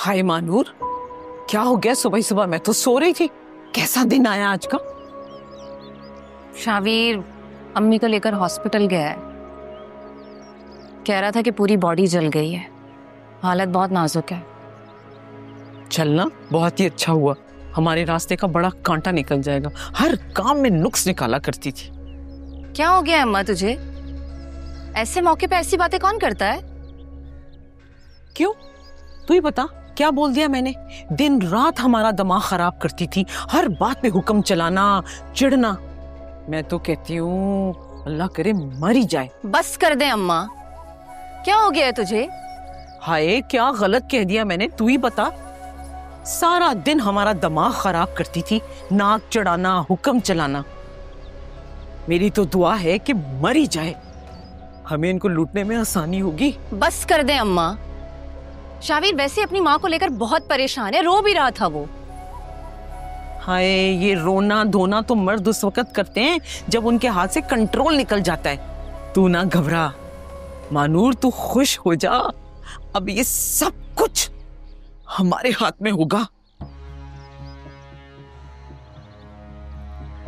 हाय मानूर, क्या हो गया? सुबह सुबह मैं तो सो रही थी। कैसा दिन आया आज का? शावीर अम्मी को लेकर हॉस्पिटल गया है। कह रहा था कि पूरी बॉडी जल गई है, हालत बहुत नाजुक है। चलना बहुत ही अच्छा हुआ, हमारे रास्ते का बड़ा कांटा निकल जाएगा। हर काम में नुक्स निकाला करती थी। क्या हो गया अम्मा तुझे? ऐसे मौके पे ऐसी बातें कौन करता है? क्यों, तू ही बता, क्या बोल दिया मैंने? दिन रात हमारा दिमाग खराब करती थी, हर बात पे हुक्म चलाना, चिढ़ना। मैं तो कहती हूँ अल्लाह करे मर ही जाए। बस कर दे अम्मा, क्या हो गया है तुझे? हाय, क्या गलत कह दिया मैंने? तू ही बता। सारा दिन हमारा दिमाग खराब करती थी, नाक चढ़ाना, हुक्म चलाना। मेरी तो दुआ है कि मर ही जाए, हमें इनको लूटने में आसानी होगी। बस कर दे अम्मा। शावीर वैसे अपनी माँ को लेकर बहुत परेशान है, रो भी रहा था वो। हाय, ये रोना धोना तो मर्द उस वक्त करते हैं जब उनके हाथ से कंट्रोल निकल जाता है। तू ना घबरा मानूर, तू खुश हो जा। अब ये सब कुछ हमारे हाथ में होगा।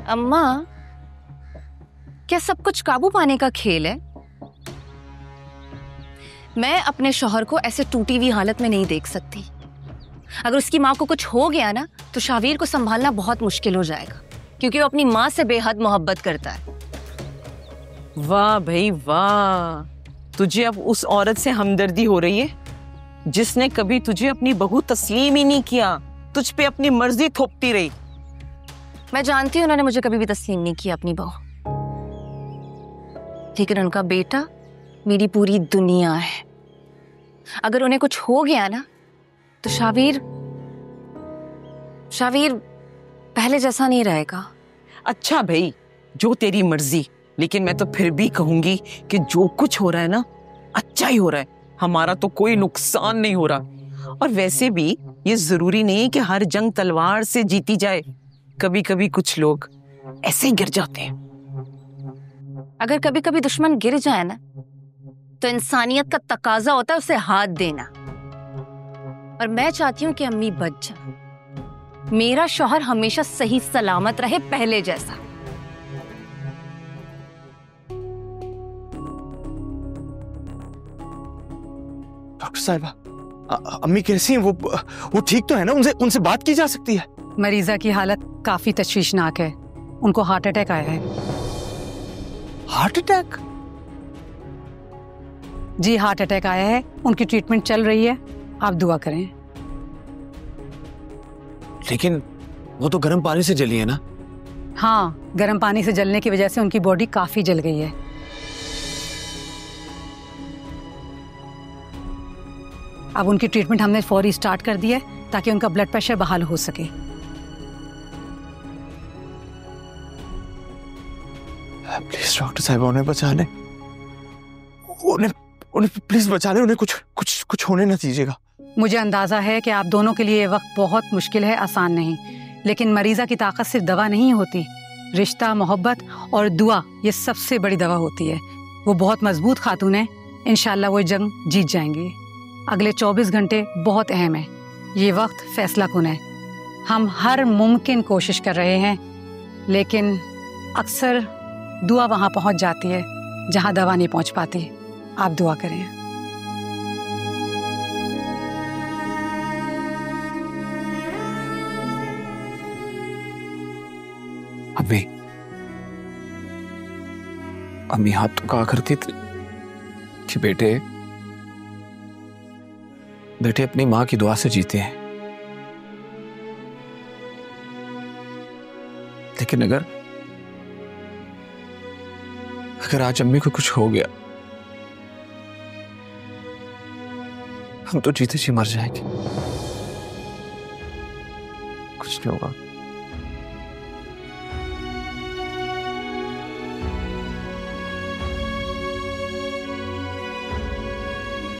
अम्मा, क्या सब कुछ काबू पाने का खेल है? मैं अपने शौहर को ऐसे टूटी हुई हालत में नहीं देख सकती। अगर उसकी माँ को कुछ हो गया ना तो शावीर को संभालना बहुत मुश्किल हो जाएगा, क्योंकि वो अपनी माँ से बेहद मोहब्बत करता है। वाह भाई वाह, तुझे अब उस औरत से हमदर्दी हो रही है जिसने कभी तुझे अपनी बहू तस्लीम ही नहीं किया, तुझ पे अपनी मर्जी थोपती रही। मैं जानती हूँ उन्होंने मुझे कभी भी तस्लीम नहीं किया अपनी बहू, लेकिन उनका बेटा मेरी पूरी दुनिया है। अगर उन्हें कुछ हो गया ना तो शावीर पहले जैसा नहीं रहेगा। अच्छा भाई, जो तेरी मर्जी, लेकिन मैं तो फिर भी कहूंगी कि जो कुछ हो रहा है ना अच्छा ही हो रहा है, हमारा तो कोई नुकसान नहीं हो रहा। और वैसे भी ये जरूरी नहीं कि हर जंग तलवार से जीती जाए, कभी कभी कुछ लोग ऐसे ही गिर जाते हैं। अगर कभी कभी दुश्मन गिर जाए ना तो इंसानियत का तकाजा होता है उसे हाथ देना। और मैं चाहती हूं कि अम्मी बच जाए, मेरा शौहर हमेशा सही सलामत रहे पहले जैसा। डॉक्टर साहिबा, अम्मी कैसी हैं? वो ठीक तो है ना? उनसे बात की जा सकती है? मरीजा की हालत काफी तशवीशनाक है, उनको हार्ट अटैक आया है। Heart attack? जी, हार्ट अटैक आया है, उनकी ट्रीटमेंट चल रही है, आप दुआ करें। लेकिन वो तो गर्म पानी से जली है ना? हाँ, गर्म पानी से जलने की वजह से उनकी बॉडी काफी जल गई है। अब उनकी ट्रीटमेंट हमने फौरी स्टार्ट कर दी है ताकि उनका ब्लड प्रेशर बहाल हो सके। प्लीज डॉक्टर साहिबा, उन्हें बचा लें, उन्हें प्लीज बचा लें, उन्हें कुछ होने ना दीजिएगा। मुझे अंदाजा है कि आप दोनों के लिए ये वक्त बहुत मुश्किल है, आसान नहीं, लेकिन मरीजा की ताकत सिर्फ दवा नहीं होती, रिश्ता, मोहब्बत और दुआ ये सबसे बड़ी दवा होती है। वो बहुत मजबूत खातून है, इंशाल्लाह वो जंग जीत जाएंगी। अगले 24 घंटे बहुत अहम है, ये वक्त फैसला कुन है। हम हर मुमकिन कोशिश कर रहे हैं, लेकिन अक्सर दुआ वहाँ पहुँच जाती है जहाँ दवा नहीं पहुँच पाती। आप दुआ करें। अम्मी हाथ तो कहा करती थी कि बेटे अपनी माँ की दुआ से जीते हैं, लेकिन अगर आज अम्मी को कुछ हो गया हम तो जीते जी मर जाएंगे। कुछ नहीं होगा।